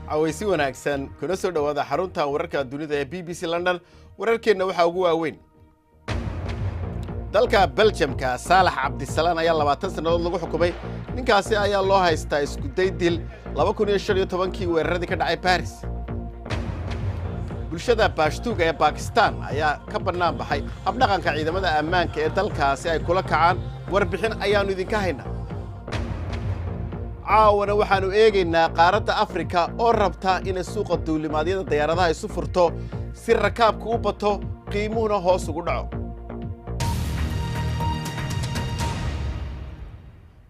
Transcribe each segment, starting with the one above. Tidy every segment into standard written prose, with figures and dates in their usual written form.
عويسي wanaagsan kuna soo dhawaada xarunta wararka dunida ee BBC London wararkeena waxa ugu waaweyn dalka Belgiumka Saalax Cabdisalaan ayaa 20 sanadood lagu xukumay ninkaasi ayaa loo haystaa isku day dil 2015kii weeraradii ka dhacay Paris bulshada Pashtuga ee Pakistan ayaa ka banaan baxay habdhaqanka ciidamada ammaanka ee dalkaasi ay kula kacaan warbixin ayaanu idinka haynaa caawana waxaanu eegaynaa qaaradda Afrika oo rabta in suuqa duulimaadyada diyaaradaha isu furto si rakaabku u bato qiimuhuna hoos ugu dhaco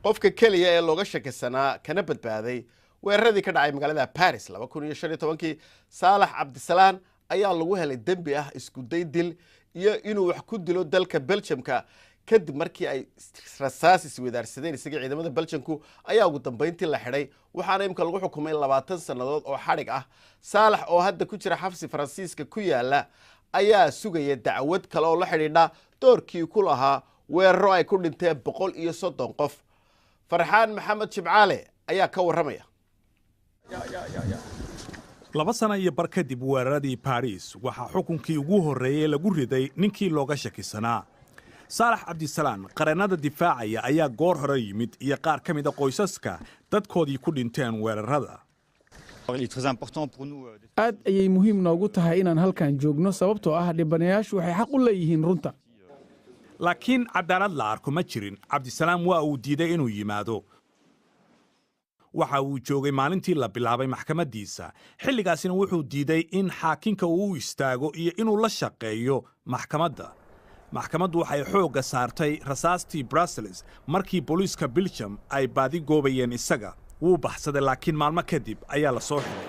qofka kaliya ee looga shakisanaa kana badbaaday weeraradii ka dhacay magaalada Paris 2015kii Saalax Cabdisalaan ayaa lagu helay dambi ah isku day dil iyo inuu wax ku dilo dalka Belgiumka kadib markii ay rasaas isweydaarsadeen isaga ciidamada Belgiumku ayaa ugu dambeyntii la xidhay waxaana imka lagu xukumay 20 sanadood oo xarig ah Saalax oo hadda ku jira xabsi Faransiiska ku yaala ayaa sugaya dacwad kale oo la xidhiidha doorkii ku lahaa weeraro ay ku dhinteen 130 qof Farxaan Maxamed Jimcaale ayaa ka waramaya 2 sano iyo bar kadib weeraradii Paris waxa xukunkii ugu horeeyay lagu riday ninkii looga shakisanaa Saalax Cabdisalaan qaranada difaacaya ayaa goor hore yimid iyo qaar ka mid ah qoysaska dadkoodii ku dhinteen weerarada aad ayay muhiim noogu tahay inaan halkan joogno sababtoo ah dhibanayaashu waxay xaq u leeyihiin runta laakiin cadaalad la arko ma jirin Cabdisalaan waa uu diiday inuu yimaado waxa uu joogay maalintii la bilaabay maxkamadiisa xilligaasina wuxuu diiday in xaakinka uu istaago iyo inuu la shaqeeyo maxkamaddu waxay xoogga saartay rasaastii Brussels markii booliiska Belgium ay baadi goobayeen isaga wuu baxsaday laakiin maalmo kadib ayaa la soo xiray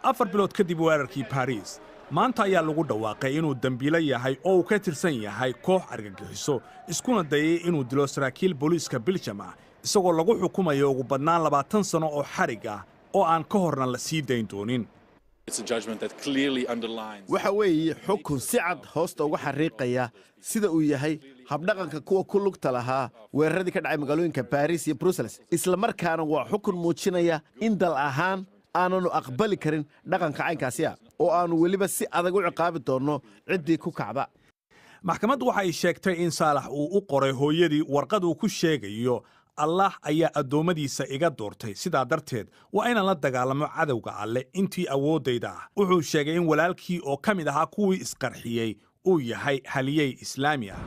4 bilood kadib weerarkii Paris maanta ayaa lagu dhawaaqay inuu dambiile yahay oo uu ka tirsan yahay koox argagixiso iskuna dayay inuu dilo saraakiil booliiska Belgium ah isagoo lagu xukumayo ugu badnaan 20 sano oo xarig ah oo aan ka horna la sii dayn doonin waxa weeye xukun si cad hoosta uga xariiqaya sida uu yahay habdhaqanka kuwa ku lugta lahaa weeraradii ka dhacay magaalooyinka Paris iyo Brussels isla markaana waa xukun muujinaya in dal ahaan aananu aqbali karin dhaqanka caynkaasi ah oo aanu weliba si adag u ciqaabi doono ciddii ku kacda maxkamaddu waxay sheegtay in Saalax uu u qoray hooyadii warqad uu ku sheegayo Allah ayaa adoomadiisa iga doortay sidaa darteed waa inaan la dagaalamo cadawga alle intii awoodayda ah wuxuu sheegay in walaalkii oo ka mid ahaa kuwii isqarxiyey uu yahay haliyey islaami ah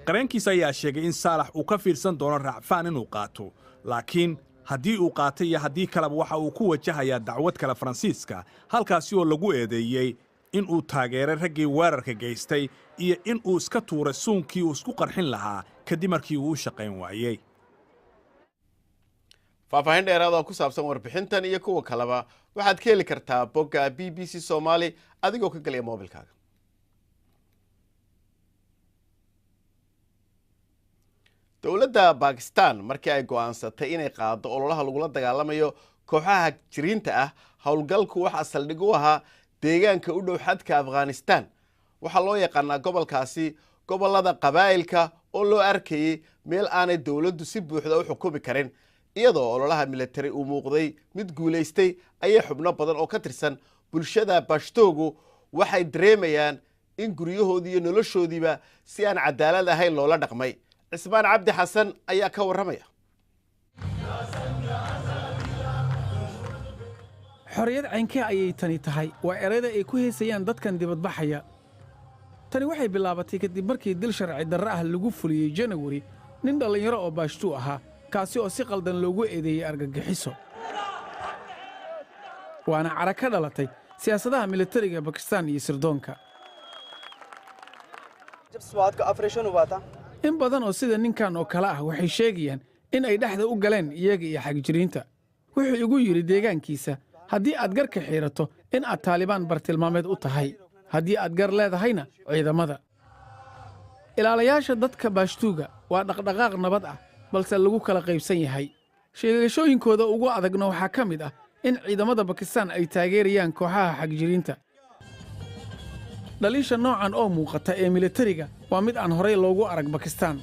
qareenkiisa ayaa sheegay in Saalax uu ka fiirsan doono raacfaan inuu qaato laakiin haddii uu qaatay iyo haddii kaleba waxa uu ku wajahayaa dacwad kale Faransiiska halkaasi oo lagu eedeeyay in uu taageeray raggii weerarka geystay iyo in uu iska tuuray suunkii uu isku qarxin lahaa kadib markii uu shaqayn waayay faahfaahin dheeraad oo ku saabsan warbixintan iyo kuwa kaleba waxaad ka heli kartaa bogga BBC Somali adigoo ka galaya moobilkaaga dowladda Pakistan markii ay go'aansatay inay qaado ololaha lagula dagaalamayo kooxaha jiriinta ah howlgalku waxa saldhig u ahaa deegaanka u dhow xadka Afghanistan waxa loo yaqaanaa gobolkaasi gobolada qabaa'ilka oo loo arkayay meel aanay dawladdu si buuxda u xukumi karin iyadoo ololaha military uu muuqday mid guuleystay ayay xubno badan oo ka tirsan bulshada Pashtugu waxay dareemayaan in guryahoodii iyo noloshoodiiba si aan cadaalad ahayn loola dhaqmay Cismaan Cabdi Xasan ayaa ka waramaya xorriyad caynkee ayay tani tahay waa erayda ay ku heesayaan dadkan dibadbaxaya tani waxay bilaabatay kadib markii dil sharci darro ah lagu fuliyey January nin dhalinyaro oo Pashtu ahaa kaasi oo si qaldan loogu eedeeyay argagixiso waana cara ka dhalatay siyaasadaha militariga Pakistan iyo sirdoonka in badan oo sida ninkan oo kale ah waxay sheegayaan in ay dhaxda u galeen iyaga iyo xagjiriinta wuxuu igu yiri deegaankiisa haddii aad garka xiirato in aad Taliban bartilmaameed u tahay haddii aad gar leedahayna ciidamada ilaalayaasha dadka baashtuuga waa dhaqdhaqaaq nabad ah balse lagu kala qaybsan yahay sheegashooyinkooda ugu adagna waxaa ka mid ah in ciidamada bakistaan ay taageerayaan kooxaha xagjiriinta dhaliisha noocan oo muuqata ee militariga waa mid aan horay loogu arag bakistaan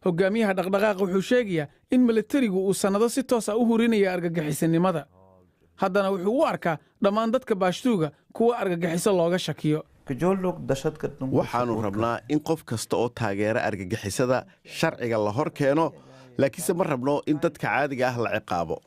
hoggaamiyaha dhaqdhaqaaqa wuxuu sheegayaa in militarigu uu sannado si toos ah u hurinaya argagixisanimada haddana wuxuu u arkaa dhammaan dadka baashtuuga kuwa argagixiso looga shakiyo waxaannu rabnaa in qof kasta oo taageera argagixisada sharciga la hor keeno laakiinse ma rabno in dadka caadiga ah la ciqaabo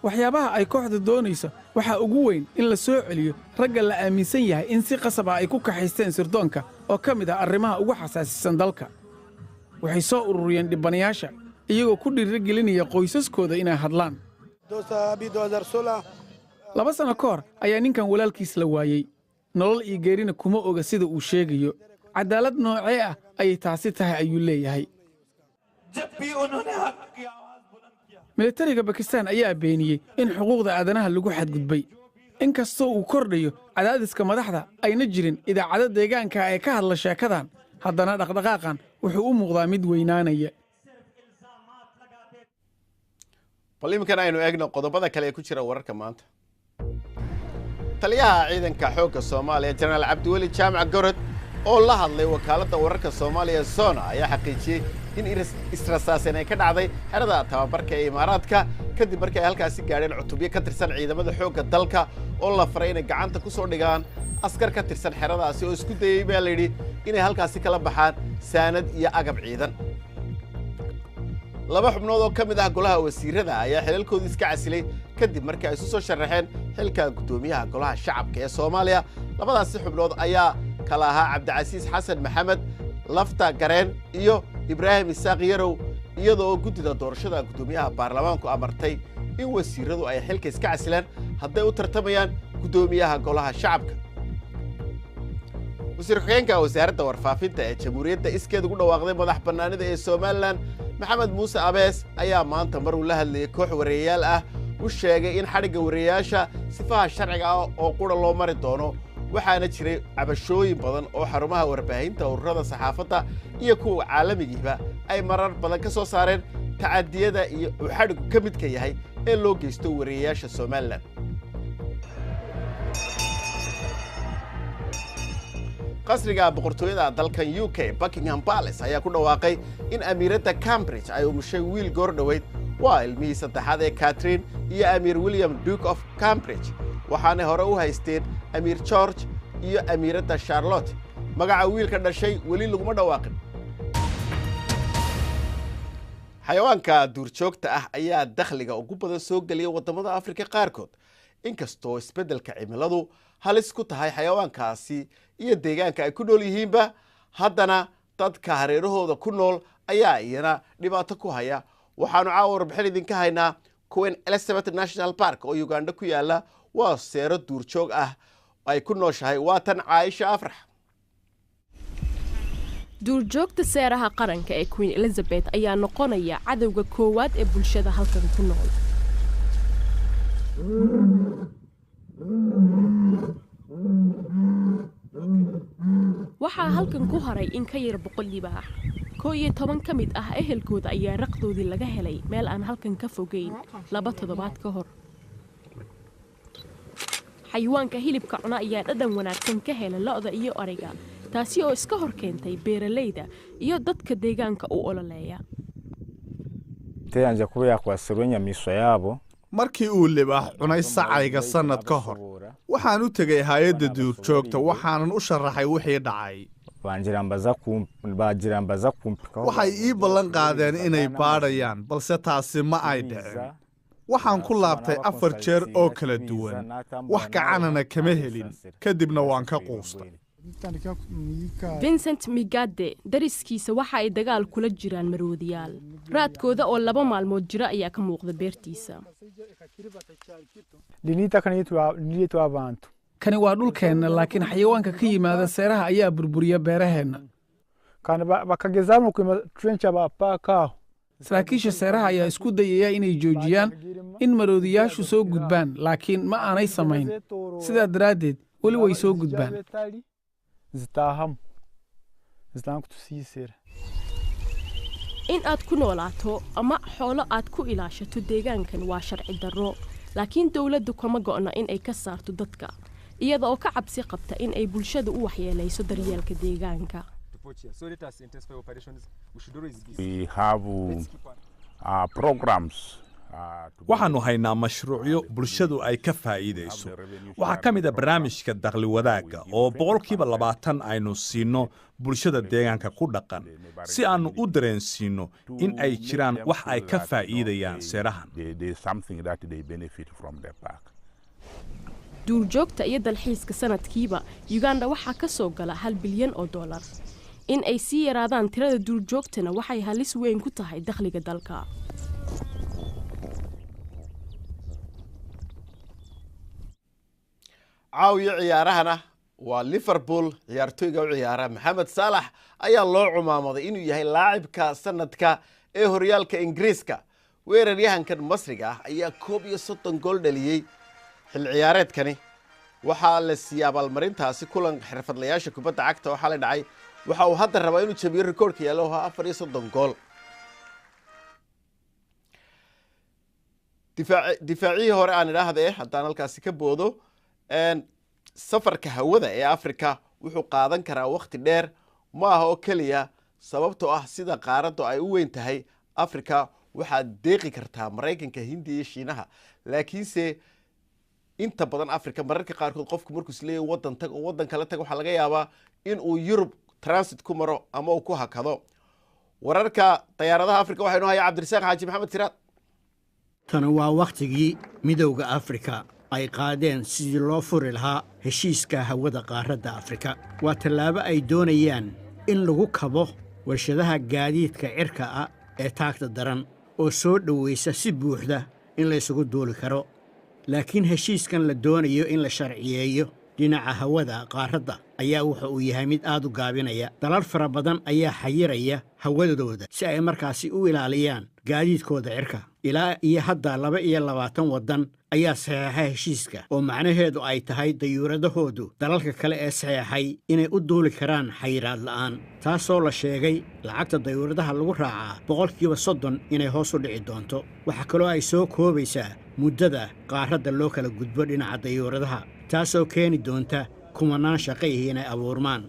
waxyaabaha ay kooxda doonayso waxaa ugu weyn in la soo celiyo ragga la aaminsan yahay in si qasab ah ay ku kaxaysteen sirdoonka oo ka mid ah arrimaha ugu xasaasisan dalka waxay soo ururiyeen dhibbanayaasha iyagoo ku dhiirigelinaya qoysaskooda inay hadlaan 2 sano ka hor ayaa ninkan walaalkiis la waayey nolol iyo geerina kuma oga sida uu sheegayo cadaalad noocee ah ayay taasi tahay ayuu leeyahay militariga bakistaan ayaa beeniyey in xuquuqda aadanaha lagu xadgudbay in kastoo uu kordhayo cadaadiska madaxda ayna jirin idaacado deegaanka ee ka hadla sheekadan haddana dhaqdhaqaaqan wuxuu u muuqdaa mid weynaanaya bal iminkan aynu eegno qodobada kale ee ku jira wararka maanta taliyaha ciidanka xoogga soomaaliya jenaraal cabdiweli jaamac gorod oo la hadlay wakaaladda wararka soomaaliya sona ayaa xaqiijiyey in israsaasen ay ka dhacday xerada tababarka ee imaaraadka kadib markii ay halkaasi gaadheen cutubyo ka tirsan ciidamada xoogga dalka oo la faray inay gacanta ku soo dhigaan askar ka tirsan xeradaasi oo isku dayey baa layidhi inay halkaasi kala baxaan saanad iyo agab ciidan 2 xubnood oo ka mid ah golaha wasiirada ayaa xilalkooda iska casilay kadib markii ay isu soo sharaxeen xilka guddoomiyaha golaha shacabka ee Soomaaliya labadaasi xubnood ayaa kala ahaa Cabdicasiis Xasan Maxamed Lafta Gareen iyo Ibraahim Isaaq Yarow iyadoo guddida doorashada guddoomiyaha baarlamaanku amartay in wasiiradu ay xilka iska casilaan hadday u tartamayaan guddoomiyaha golaha shacabka wasiir ku-xigeenka wasaaradda warfaafinta ee jamhuuriyadda iskeed ugu dhawaaqday madax bannaanida ee Soomaaliland maxamed muuse abees ayaa maanta mar uu la hadlayay koox wareeyaal ah u sheegay in xadhigga wareeyaasha sifaha sharciga ah oo qura loo mari doono waxaana jiray cabashooyin badan oo xarumaha warbaahinta ururada saxaafadda iyo kuwa caalamigiiba ay marar badan ka soo saareen tacadiyada iyo uu xadhiggu ka midka yahay ee loo geysto wareeyaasha Soomaaliland qasriga boqortooyada dalkan UK Buckingham Palace ayaa ku dhawaaqay in amiiradda Cambridge ay umushay wiil goordhaweyd waa ilmihii saddexaad ee Catherine iyo amiir William Duke of Cambridge waxaana hore u haysteen amiir George iyo amiiradda Charlotte magaca wiilka dhashay weli laguma dhawaaqin xayawaanka duurjoogta ah ayaa dakhliga ugu badan soo geliya wadamada Afrika qaarkood inkastoo isbeddelka cimiladu halis ku tahay xayawaankaasi iyo deegaanka ay ku nool yihiinba haddana dadka hareerahooda ku nool ayaa iyana dhibaato ku haya waxaanu caawa warbixin idinka haynaa Queen Elizabeth National Park oo Uganda ku yaala waa seero duurjoog ah ay ku nooshahay waatan Caaisha Afrax duurjoogta seeraha qaranka ee Queen Elizabeth ayaa noqonaya cadawga koowaad ee bulshada halkan ku nool waxaa halkan ku haray in ka yar 100 libaax 11 ka mid ah ehelkooda ayaa raqdoodii laga helay meel aan halkan ka fogeyn 2 toddobaad ka hor xayawaanka hilibka cuna ayaa dhadhan wanaagsan ka helay lo'da iyo ariga taasi oo iska hor keentay beeralayda iyo dadka deegaanka u ololeeya tayanja kuya kwa sironya miswa yabo markii uu libaax cunay sacayga sanad ka hor waxaan u tagay hay'adda duurjoogta waxaanan u sharaxay wixii dhacay waxay ii ballan qaadeen inay baadhayaan balse taasi ma ay dhicin waxaan ku laabtay 4 jeer oo kala duwan wax gacanana kama helin kadibna waan ka quustay Vincent Migade dariskiisa waxa ay dagaal kula jiraan maroodiyaal raadkooda oo 2 maalmood jira ayaa ka muuqda beertiisa kani waa dhulkeenna laakiin xayawaanka ka yimaada seeraha ayaa burburiya beeraheenna saraakiisha seeraha ayaa isku dayaya inay joojiyaan in maroodiyaashu soo gudbaan laakiin ma aanay samayn sidaa daraaddeed weli way soo gudbaan in aad ku noolaato ama xoolo aad ku ilaashato deegaankan waa sharci darro laakiin dawladdu kama go'na in ay ka saarto dadka iyada oo ka cabsi qabta in ay bulshada u waxyeelayso daryeelka deegaanka waxaannu haynaa mashruucyo bulshadu ay ka faa'iidayso waxaa ka mid a barnaamijka dakhli wadaagga oo 20% aynu siinno bulshada deegaanka ku dhaqan si aannu u dareensiinno in ay jiraan wax ay ka faa'iidayaan seerahan duurjoogta iyo dalxiiska sanadkiiba Uganda waxaa ka soo gala $1 bilyan in ay sii yaraadaan tirada duurjoogtana waxay halis weyn ku tahay dakhliga dalka caawiyo ciyaarahana waa Liverpool ciyaartoyga u ciyaara Mohamed Salah ayaa loo cumaamaday inuu yahay laacibka sanadka ee horyaalka Ingiriiska weeraryahankan Masriga ah ayaa 31 gool dhaliyay xil ciyaareedkani waxaa la siiyay abaalmarintaasi kulan xirfadlayaasha kubadda cagta oo xalay dhacay waxa uu hadda rabaa inuu jabiyo rikoorka yaalo 34 gool difaacii hore aan idhaahdee haddaan halkaasi ka boodo safarka hawada ee Afrika wuxuu qaadan karaa waqti dheer ma aha oo kaliya sababtoo ah sida qaaraddu ay u weyn tahay Afrika waxaa deeqi kartaa Mareykanka Hindiya iyo Shiinaha laakiinse inta badan Afrika mararka qaarkood qofku markuu isleeyahay wadan kale tag waxa laga yaabaa in uu Europe transit ku maro ama uu ku hakado wararka diyaaradaha Afrika waxaynu hayaa Cabdirasaaq Xaaji Maxamed Siraad tan waa waqtigii midowga Afrika ay qaadeen sidii loo furi lahaa heshiiska hawada qaaradda Afrika waa tallaabo ay doonayaan in lagu kabo warshadaha gaadiidka cirka ah ee taagta daran oo soo dhaweysa si buuxda in la isugu duuli karo laakiin heshiiskan la doonayo in la sharciyeeyo dhinaca hawada qaaradda ayaa wuxuu u yahay mid aad u gaabinaya dalal fara badan ayaa xayiraya hawadooda si ay markaasi u ilaaliyaan gaadiidkooda cirka ilaa iyo hadda 22 wadan ayaa saxeexay heshiiska oo macnaheedu ay tahay dayuuradahoodu dalalka kale ee saxeexay inay u duuli karaan xayiraad la'aan taasoo la sheegay lacagta dayuuradaha lagu raacaa 30% inay hoos u dhici doonto waxa kaloo ay soo koobaysaa muddada qaaradda loo kala gudbo dhinaca dayuuradaha taasoo keeni doonta kumanaan shaqayhi inay abuurmaan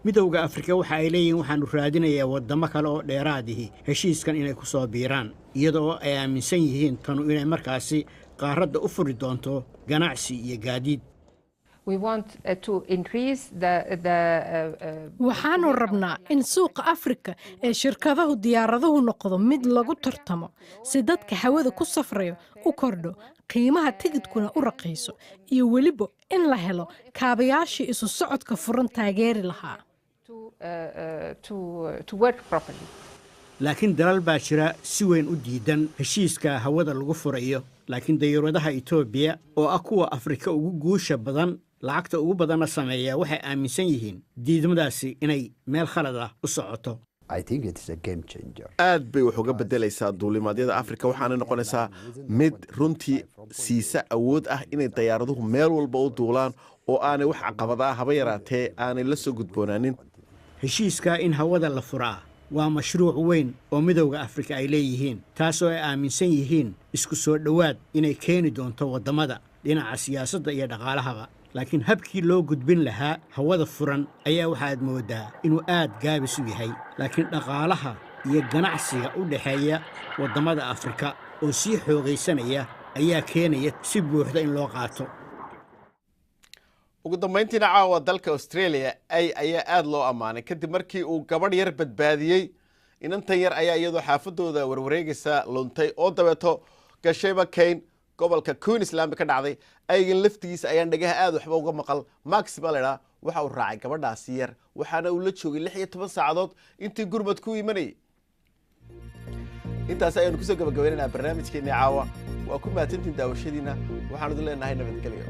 midowga Afrika waxa ay leeyihiin waxaanu raadinayaa wadamo kale oo dheeraadihi heshiiskan inay ku soo biiraan iyadoo ay aaminsan yihiin tanu inay markaasi qaaradda u furi doonto ganacsi iyo gaadiid waxaanu rabnaa in suuqa Afrika ee shirkadahu diyaaraduhu noqdo mid lagu tartamo si dadka hawada ku safrayo u kordho qiimaha tigidhkuna u raqiiso iyo weliba in la helo kaabayaashii isu socodka furan taageeri lahaa laakiin dalal baa jira si weyn u diidan heshiiska hawada lagu furayo laakiin dayuuradaha Itoobiya oo ah kuwa Afrika ugu guusha badan lacagta ugu badanna sameeya waxay aaminsan yihiin diidmadaasi inay meel khalad ah u socoto aad bay wax uga bedelaysaa duulimaadyada Afrika waxaana noqonaysaa mid runtii siisa awood ah inay diyaaraduhu meel walba u duulaan oo aanay wax caqabad ah haba yaraatee aanay la soo gudboonaanin heshiiska in hawada la furaa waa mashruuc weyn oo midowga Afrika ay leeyihiin taasoo ay aaminsan yihiin isku soo dhawaad inay keeni doonto wadamada dhinaca siyaasadda iyo dhaqaalahaba laakiin habkii loo gudbin lahaa hawada furan ayaa waxaad moodaa inuu aad gaabis u yahay laakiin dhaqaalaha iyo ganacsiga u dhaxeeya wadamada Afrika oo sii xoogaysanaya ayaa keenaya si buuxda in loo qaato ugu dambeyntiina caawa dalka Australia ayaa aad loo amaanay kadib markii uu gabadh yar badbaadiyay inantan yar ayaa iyadoo xaafadooda warwareegaysa luntay oo dabeeto gashayba Kane gobolka Queensland ka dhacday aygan laftigiisa ayaan dhagaha aad waxba uga maqal Max Balera waxa uu raacay gabadhaasi yar waxaana uu la joogay 16 saacadood intii gurmad ku imanay intaas ayaan ku soo gabagabeynaa barnaamijkeena caawa waa ku mahadsantiin daawashadiina waxaan idin leenahay nabadgelyo